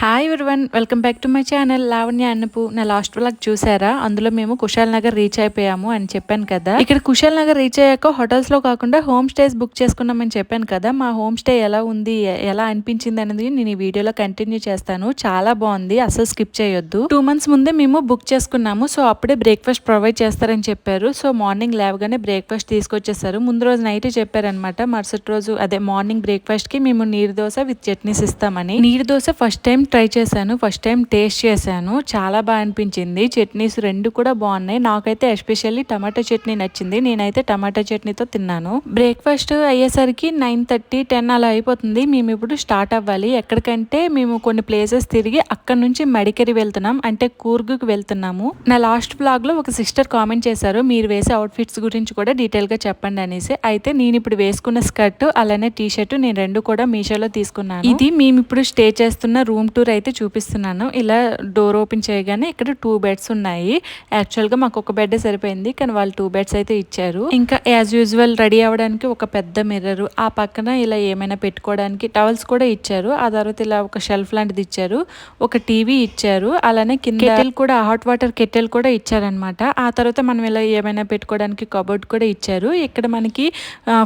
Hi everyone, welcome back to my channel Lavanya అన్నపు. నా last vlog చూసారా? అందులో మేము కుశాల్ నగర్ రీచ్ అయిపోయాము అని చెప్పాను కదా. ఇక్కడ కుశాల్ నగర్ రీచ్ అయ్యాక హోటల్స్ లో కాకుండా హోమ్ స్టేస్ బుక్ చేసుకున్నామని చెప్పాను కదా. మా హోమ్ స్టే ఎలా ఉంది, ఎలా అనిపించింది అనేది నేను ఈ వీడియోలో కంటిన్యూ చేస్తాను. చాలా బాగుంది, అసలు స్కిప్ చేయొద్దు. 2 months ముందే మేము బుక్ చేసుకున్నాము. సో అప్పుడే బ్రేక్ఫాస్ట్ ప్రొవైడ్ చేస్తారని చెప్పారు. సో మార్నింగ్ లేవగానే బ్రేక్ఫాస్ట్ తీసుకొచ్చేసారు. ముందు రోజు నైట్ చెప్పారనమాట, మరుసటి రోజు అదే మార్నింగ్ బ్రేక్ఫాస్ట్ కి మేము నీరు దోశ విత్ చట్నీస్ ఇస్తామని. నీరు దోశ ఫస్ట్ టైం ట్రై చేశాను, ఫస్ట్ టైం టేస్ట్ చేశాను, చాలా బాగా అనిపించింది. చట్నీస్ రెండు కూడా బాగున్నాయి. నాకైతే ఎస్పెషల్లీ టమాటా చట్నీ నచ్చింది. నేనైతే టమాటా చట్నీతో తిన్నాను. బ్రేక్ఫాస్ట్ అయ్యేసరికి 9:30, 10 అలా అయిపోతుంది. మేము ఇప్పుడు స్టార్ట్ అవ్వాలి. ఎక్కడికంటే మేము కొన్ని ప్లేసెస్ తిరిగి అక్కడ నుంచి మడికేరి వెళ్తున్నాం, అంటే కూర్గుకి వెళ్తున్నాము. నా లాస్ట్ బ్లాగ్ లో ఒక సిస్టర్ కామెంట్ చేశారు, మీరు వేసే అవుట్ ఫిట్స్ గురించి కూడా డీటెయిల్ గా చెప్పండి అనేసి. అయితే నేను ఇప్పుడు వేసుకున్న స్కర్ట్ అలానే టీ షర్ట్ నేను రెండు కూడా మీషోలో తీసుకున్నాను. ఇది మేము ఇప్పుడు స్టే చేస్తున్న రూమ్ టూర్ అయితే చూపిస్తున్నాను. ఇలా డోర్ ఓపెన్ చేయగానే ఇక్కడ 2 beds ఉన్నాయి. యాక్చువల్ గా మాకు ఒక బెడ్ సరిపోయింది, కానీ వాళ్ళు 2 beds అయితే ఇచ్చారు. ఇంకా యాజ్ యూజువల్ రెడీ అవ్వడానికి ఒక పెద్ద మిర్రర్, ఆ పక్కన ఇలా ఏమైనా పెట్టుకోవడానికి టవల్స్ కూడా ఇచ్చారు. ఆ తర్వాత ఇలా ఒక షెల్ఫ్ లాంటిది ఇచ్చారు, ఒక టీవీ ఇచ్చారు, అలానే కింద కెటిల్ కూడా, హాట్ వాటర్ కెటిల్ కూడా ఇచ్చారనమాట. ఆ తర్వాత మనం ఇలా ఏమైనా పెట్టుకోవడానికి కబోర్డ్ కూడా ఇచ్చారు. ఇక్కడ మనకి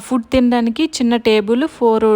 ఫుడ్ తినడానికి చిన్న టేబుల్, 4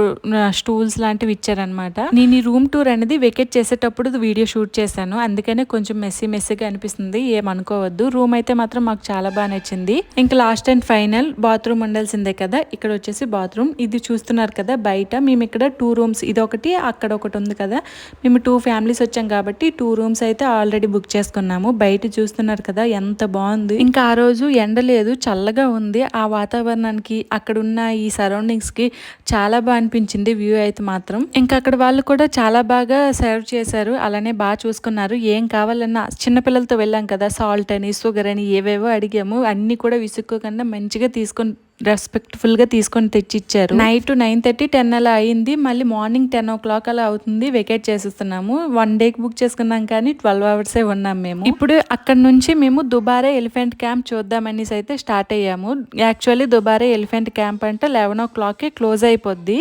స్టూల్స్ లాంటివి ఇచ్చారనమాట. నేను ఈ రూమ్ టూర్ అనేది వెకేట్ చేసేటప్పుడు వీడియో షూట్ చేశాను, అందుకనే కొంచెం మెస్సీగా అనిపిస్తుంది, ఏమనుకోవద్దు. రూమ్ అయితే మాత్రం మాకు చాలా బాగా నచ్చింది. ఇంకా లాస్ట్ అండ్ ఫైనల్ బాత్రూమ్ ఉండాల్సిందే కదా. ఇక్కడ వచ్చేసి బాత్రూమ్, ఇది చూస్తున్నారు కదా బయట. మేము ఇక్కడ 2 rooms, ఇది ఒకటి అక్కడ ఒకటి ఉంది కదా. మేము 2 families వచ్చాం కాబట్టి 2 rooms అయితే ఆల్రెడీ బుక్ చేసుకున్నాము. బయట చూస్తున్నారు కదా ఎంత బాగుంది. ఇంకా ఆ రోజు ఎండ లేదు, చల్లగా ఉంది. ఆ వాతావరణానికి అక్కడ ఉన్న ఈ సరౌండింగ్స్ కి చాలా బాగా అనిపించింది వ్యూ అయితే మాత్రం. ఇంకా అక్కడ వాళ్ళు కూడా చాలా బాగా సర్వ్ చేశారు, అలానే బాగా చూసుకున్నారు. ఏం కావాలన్నా, చిన్నపిల్లలతో వెళ్ళాం కదా, సాల్ట్ అని షుగర్ అని ఏవేవో అడిగాము, అన్ని కూడా విసుక్కోకుండా మంచిగా తీసుకొని రెస్పెక్ట్ఫుల్ గా తీసుకొని తెచ్చిచ్చారు. నైట్ 9:30, 10 అలా అయింది. మళ్ళీ మార్నింగ్ 10 o'clock అలా అవుతుంది. వెకేట్ చేసేస్తున్నాము. 1 day బుక్ చేసుకున్నాం, కానీ 12 hours ఉన్నాం మేము. ఇప్పుడు అక్కడ నుంచి మేము దుబారే ఎలిఫెంట్ క్యాంప్ చూద్దామనేసి అయితే స్టార్ట్ అయ్యాము. యాక్చువల్లీ దుబారే ఎలిఫెంట్ క్యాంప్ అంటే 11 o'clock క్లోజ్ అయిపోద్ది.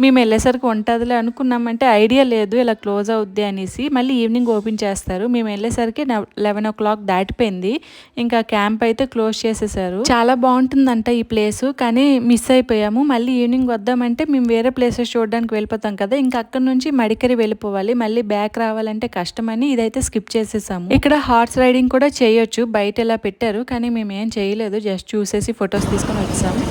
మేము వెళ్ళేసరికి ఉంటుందిలే అనుకున్నామంటే ఐడియా లేదు ఇలా క్లోజ్ అవుద్ది అనేసి. మళ్ళీ ఈవినింగ్ ఓపెన్ చేస్తారు. మేము వెళ్ళేసరికి 11 o'clock దాటిపోయింది. ఇంకా క్యాంప్ అయితే క్లోజ్ చేసేసారు. చాలా బాగుంటుందంట ఈ ప్లేస్, కానీ మిస్ అయిపోయాము. మళ్ళీ ఈవినింగ్ వద్దామంటే మేము వేరే ప్లేసెస్ చూడడానికి వెళ్ళిపోతాం కదా. ఇంకా అక్కడ నుంచి మడికేరి వెళ్ళిపోవాలి, మళ్ళీ బ్యాక్ రావాలంటే కష్టమని ఇదైతే స్కిప్ చేసేసాము. ఇక్కడ హార్స్ రైడింగ్ కూడా చేయొచ్చు, బయట ఇలా పెట్టారు, కానీ మేము ఏం చేయలేదు, జస్ట్ చూసేసి ఫొటోస్ తీసుకొని వచ్చాము.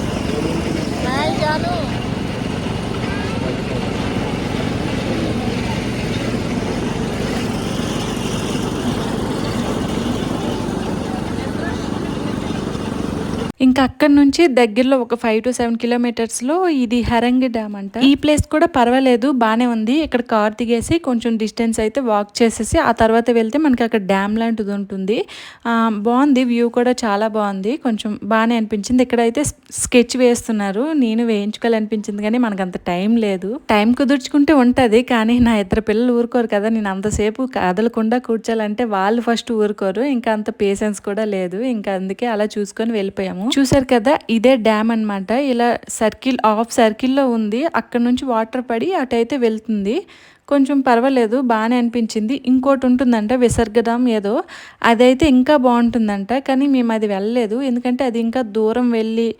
ఇంకా అక్కడ నుంచి దగ్గరలో ఒక 5 to 7 kilometers లో ఇది హరంగి డ్యామ్ అంట. ఈ ప్లేస్ కూడా పర్వాలేదు, బానే ఉంది. ఇక్కడ కార్ దిగేసి కొంచెం డిస్టెన్స్ అయితే వాక్ చేసేసి ఆ తర్వాత వెళ్తే మనకి అక్కడ డ్యామ్ లాంటిది ఉంటుంది. బాగుంది, వ్యూ కూడా చాలా బాగుంది, కొంచెం బాగానే అనిపించింది. ఇక్కడైతే స్కెచ్ వేస్తున్నారు, నేను వేయించుకోవాలనిపించింది, కానీ మనకు అంత టైం లేదు. టైం కుదుర్చుకుంటే ఉంటది, కానీ నా ఇద్దరు పిల్లలు ఊరుకోరు కదా. నేను అంతసేపు కదలకుండా కూర్చోాలంటే వాళ్ళు ఫస్ట్ ఊరుకోరు, ఇంకా అంత పేషెన్స్ కూడా లేదు. ఇంకా అందుకే అలా చూసుకొని వెళ్ళిపోయాము. చూసారు కదా, ఇదే డ్యామ్ అన్నమాట. ఇలా హాఫ్ సర్కిల్లో ఉంది. అక్కడ నుంచి వాటర్ పడి అటైతే వెళ్తుంది. కొంచెం పర్వాలేదు, బాగానే అనిపించింది. ఇంకోటి ఉంటుందంట విసర్గ డ్యామ్ ఏదో, అదైతే ఇంకా బాగుంటుందంట, కానీ మేము అది వెళ్ళలేదు, ఎందుకంటే అది ఇంకా దూరం వెళ్ళి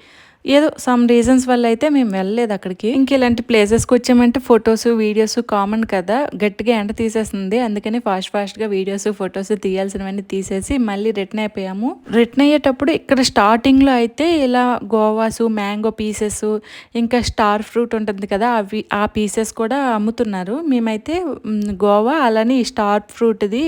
ఏదో సమ్ రీజన్స్ వల్ల అయితే మేము వెళ్ళలేదు అక్కడికి. ఇంక ఇలాంటి ప్లేసెస్కి వచ్చామంటే ఫొటోస్ వీడియోస్ కామన్ కదా. గట్టిగా ఎండ తీసేస్తుంది, అందుకని ఫాస్ట్గా వీడియోస్ ఫొటోస్ తీయాల్సినవన్నీ తీసేసి మళ్ళీ రిటర్న్ అయిపోయాము. రిటర్న్ అయ్యేటప్పుడు ఇక్కడ స్టార్టింగ్లో అయితే ఇలా గోవాసు, మ్యాంగో పీసెస్, ఇంకా స్టార్ ఫ్రూట్ ఉంటుంది కదా, ఆ పీసెస్ కూడా అమ్ముతున్నారు. మేమైతే గోవా అలానే ఈ స్టార్ ఫ్రూట్ది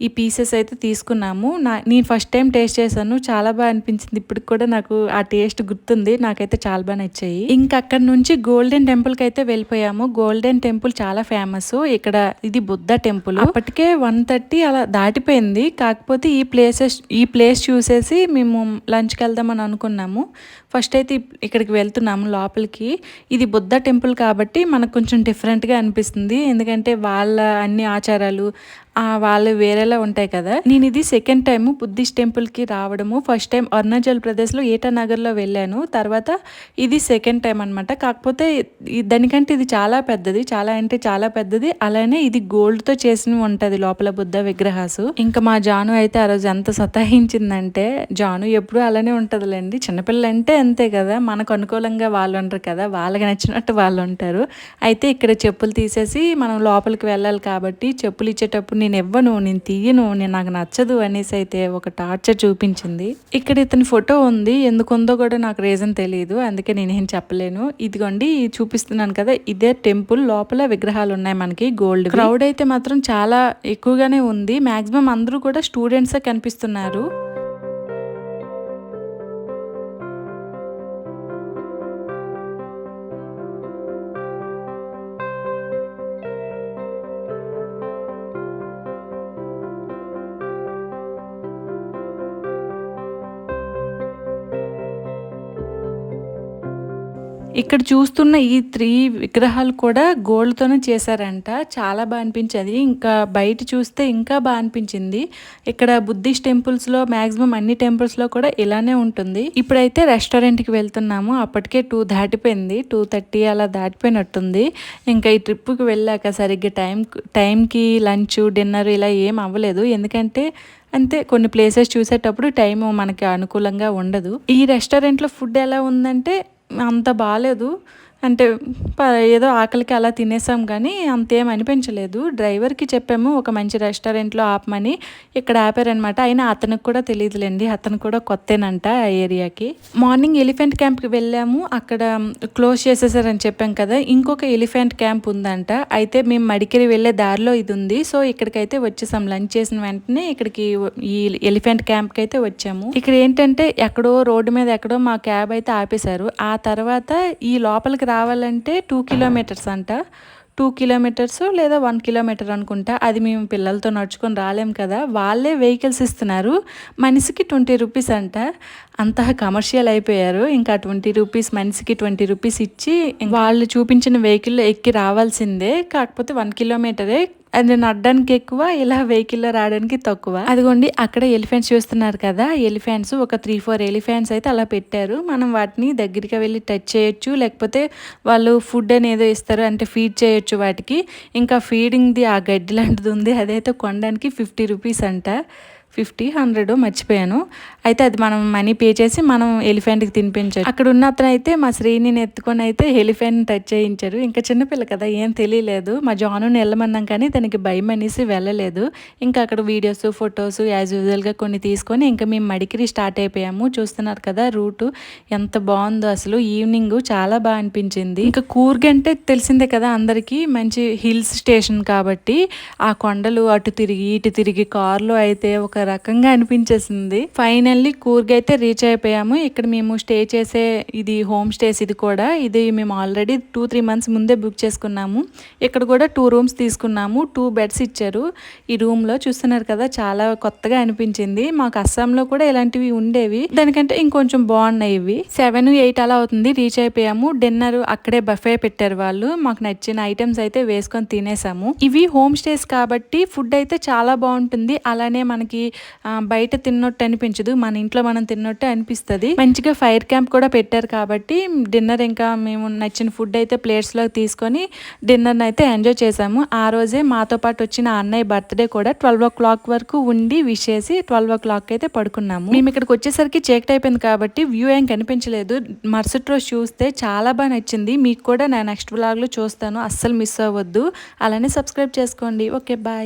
ఈ పీసెస్ అయితే తీసుకున్నాము. నేను ఫస్ట్ టైం టేస్ట్ చేశాను, చాలా బాగా అనిపించింది. ఇప్పటికి కూడా నాకు ఆ టేస్ట్ గుర్తుంది, నాకైతే చాలా బాగా నచ్చాయి. ఇంకా అక్కడ నుంచి గోల్డెన్ టెంపుల్కి అయితే వెళ్ళిపోయాము. గోల్డెన్ టెంపుల్ చాలా ఫేమస్ ఇక్కడ. ఇది బుద్ధ టెంపుల్. అప్పటికే 1:30 అలా దాటిపోయింది. కాకపోతే ఈ ప్లేస్ చూసేసి మేము లంచ్కి వెళ్దామని అనుకున్నాము. ఫస్ట్ అయితే ఇక్కడికి వెళ్తున్నాము లోపలికి. ఇది బుద్ధ టెంపుల్ కాబట్టి మనకు కొంచెం డిఫరెంట్గా అనిపిస్తుంది, ఎందుకంటే వాళ్ళ అన్ని ఆచారాలు వాళ్ళు వేరేలా ఉంటాయి కదా. నేను ఇది సెకండ్ టైం బుద్ధిస్ట్ టెంపుల్కి రావడము. ఫస్ట్ టైం అరుణాచల్ ప్రదేశ్లో ఏటానగర్లో వెళ్ళాను, తర్వాత ఇది సెకండ్ టైం అనమాట. కాకపోతే దానికంటే ఇది చాలా పెద్దది, చాలా అంటే చాలా పెద్దది. అలానే ఇది గోల్డ్తో చేసిన ఉంటుంది లోపల బుద్ధ విగ్రహాసు. ఇంకా మా జాను అయితే ఆ రోజు ఎంత సతాయించిందంటే, జాను ఎప్పుడు అలానే ఉంటుందిలేండి, చిన్నపిల్లలు అంటే అంతే కదా, మనకు అనుకూలంగా వాళ్ళు ఉంటారు కదా, వాళ్ళకి నచ్చినట్టు వాళ్ళు ఉంటారు. అయితే ఇక్కడ చెప్పులు తీసేసి మనం లోపలికి వెళ్ళాలి కాబట్టి చెప్పులు ఇచ్చేటప్పుడు నేను ఇవ్వను, నేను తీయను, నాకు నచ్చదు అనేసి అయితే ఒక టార్చర్ చూపించింది. ఇక్కడ ఇతని ఫోటో ఉంది, ఎందుకుందో కూడా నాకు రీజన్ తెలియదు, అందుకే నేనేం చెప్పలేను. ఇదిగోండి చూపిస్తున్నాను కదా, ఇదే టెంపుల్ లోపల విగ్రహాలు ఉన్నాయి మనకి గోల్డ్. క్రౌడ్ అయితే మాత్రం చాలా ఎక్కువగానే ఉంది, మాక్సిమం అందరూ కూడా స్టూడెంట్సే కనిపిస్తున్నారు. ఇక్కడ చూస్తున్న ఈ 3 విగ్రహాలు కూడా గోల్డ్‌తోనే చేశారంట. చాలా బా అనిపించేది. ఇంకా బయట చూస్తే ఇంకా బా అనిపించింది. ఇక్కడ బుద్ధిస్ట్ టెంపుల్స్‌లో మాక్సిమం అన్ని టెంపుల్స్‌లో కూడా ఇలానే ఉంటుంది. ఇప్పుడైతే రెస్టారెంట్‌కి వెళ్తున్నాము. అప్పటికే 2 దాటిపోయింది. 2:30 అలా దాటిపోయినట్టుంది. ఇంకా ఈ ట్రిప్‌కి వెళ్ళాక సరిగ్గా టైంకి లంచ్, డిన్నర్ ఇలా ఏం అవ్వలేదు. ఎందుకంటే అంతే, కొన్ని ప్లేసెస్ చూసేటప్పుడు టైము మనకి అనుకూలంగా ఉండదు. ఈ రెస్టారెంట్‌లో ఫుడ్ ఎలా ఉందంటే అంత బాలేదు. అంటే ఏదో ఆకలికి అలా తినేసాం కానీ అంతేం అనిపించలేదు. డ్రైవర్కి చెప్పాము ఒక మంచి రెస్టారెంట్లో ఆపమని, ఇక్కడ ఆపారనమాట. అయినా అతనికి కూడా తెలియదులేండి, అతను కూడా కొత్తేనంట ఆ ఏరియాకి. మార్నింగ్ ఎలిఫెంట్ క్యాంప్కి వెళ్ళాము, అక్కడ క్లోజ్ చేసేసారని చెప్పాం కదా. ఇంకొక ఎలిఫెంట్ క్యాంప్ ఉందంట. అయితే మేము మడికేరి వెళ్ళే దారిలో ఇది ఉంది, సో ఇక్కడికైతే వచ్చేసాం. లంచ్ చేసిన వెంటనే ఇక్కడికి ఈ ఎలిఫెంట్ క్యాంప్కి అయితే వచ్చాము. ఇక్కడ ఏంటంటే ఎక్కడో రోడ్డు మీద ఎక్కడో మా క్యాబ్ అయితే ఆపేశారు. ఆ తర్వాత ఈ లోపలికి రావాలంటే 2 కిలోమీటర్స్ అంట. 2 కిలోమీటర్స్ లేదా 1 కిలోమీటర్ అనుకుంటా. అది మేము పిల్లలతో నడుచుకొని రాలేం కదా, వాళ్ళే వెహికల్స్ ఇస్తున్నారు. మనిషికి 20 రూపీస్ అంట. అంత కమర్షియల్ అయిపోయారు. ఇంకా 20 రూపీస్, మనిషికి 20 రూపీస్ ఇచ్చి వాళ్ళు చూపించిన వెహికల్లో ఎక్కి రావాల్సిందే. కాకపోతే 1 కిలోమీటరే, అది నడడానికి ఎక్కువ, ఇలా వెహికల్లో రావడానికి తక్కువ. అదిగోండి అక్కడ ఎలిఫెంట్స్ చూస్తున్నారు కదా, ఎలిఫెంట్స్ ఒక 3-4 ఎలిఫెంట్స్ అయితే అలా పెట్టారు. మనం వాటిని దగ్గరికి వెళ్ళి టచ్ చేయొచ్చు, లేకపోతే వాళ్ళు ఫుడ్ అనేది ఇస్తారు, అంటే ఫీడ్ చేయొచ్చు వాటికి. ఇంకా ఫీడింగ్ది ఆ గడ్డి లాంటిది ఉంది, అదైతే కొనడానికి 50 రూపీస్ అంట. 50, 100 మర్చిపోయాను. అయితే అది మనం మనీ పే చేసి మనం ఎలిఫెంట్కి తినిపించారు. అక్కడ ఉన్న అతను అయితే మా శ్రీని ఎత్తుకొని అయితే ఎలిఫెంట్ టచ్ చేయించారు. ఇంకా చిన్నపిల్ల కదా, ఏం తెలియలేదు. మా జానుని వెళ్ళమన్నాం కానీ తనకి భయం అనేసి వెళ్ళలేదు. ఇంకా అక్కడ వీడియోస్, ఫొటోస్ యాజ్ యూజువల్గా కొన్ని తీసుకొని ఇంకా మేము మడికిరి స్టార్ట్ అయిపోయాము. చూస్తున్నారు కదా రూటు ఎంత బాగుందో అసలు. ఈవినింగ్ చాలా బాగా అనిపించింది. ఇంకా కూర్గ్ అంటే తెలిసిందే కదా అందరికీ, మంచి హిల్స్ స్టేషన్ కాబట్టి ఆ కొండలు అటు తిరిగి ఇటు తిరిగి కార్లో అయితే ఒక రకంగా అనిపించేసింది. ఫైనల్లీ కూర్గ్ అయితే రీచ్ అయిపోయాము. ఇక్కడ మేము స్టే చేసే ఇది హోమ్ స్టేస్, ఇది మేము ఆల్రెడీ 2-3 మంత్స్ ముందే బుక్ చేసుకున్నాము. ఇక్కడ కూడా 2 రూమ్స్ తీసుకున్నాము. 2 బెడ్స్ ఇచ్చారు ఈ రూమ్లో. చూస్తున్నారు కదా, చాలా కొత్తగా అనిపించింది. మాకు అస్సాంలో కూడా ఇలాంటివి ఉండేవి, దానికంటే ఇంకొంచెం బాగున్నాయి ఇవి. 7-8 అలా అవుతుంది, రీచ్ అయిపోయాము. డిన్నర్ అక్కడే బఫే పెట్టారు వాళ్ళు. మాకు నచ్చిన ఐటమ్స్ అయితే వేసుకొని తినేసాము. ఇవి హోమ్ స్టేస్ కాబట్టి ఫుడ్ అయితే చాలా బాగుంటుంది. అలానే మనకి బయట తిన్నట్టు అనిపించదు, మన ఇంట్లో మనం తిన్నట్టు అనిపిస్తుంది. మంచిగా ఫైర్ క్యాంప్ కూడా పెట్టారు కాబట్టి డిన్నర్ ఇంకా మేము నచ్చిన ఫుడ్ అయితే ప్లేట్స్లో తీసుకొని డిన్నర్ని అయితే ఎంజాయ్ చేసాము. ఆ రోజే మాతో పాటు వచ్చిన అన్నయ్య బర్త్డే కూడా 12 o'clock వరకు ఉండి విష్ చేసి 12 o'clock అయితే పడుకున్నాము. మేము ఇక్కడికి వచ్చేసరికి చీకటి అయిపోయింది కాబట్టి వ్యూ ఏం కనిపించలేదు. మరుసటి రోజు చూస్తే చాలా బాగా నచ్చింది. మీకు కూడా నా నెక్స్ట్ వ్లాగ్లో చూస్తాను, అస్సలు మిస్ అవ్వద్దు. అలానే సబ్స్క్రైబ్ చేసుకోండి. Okay, bye.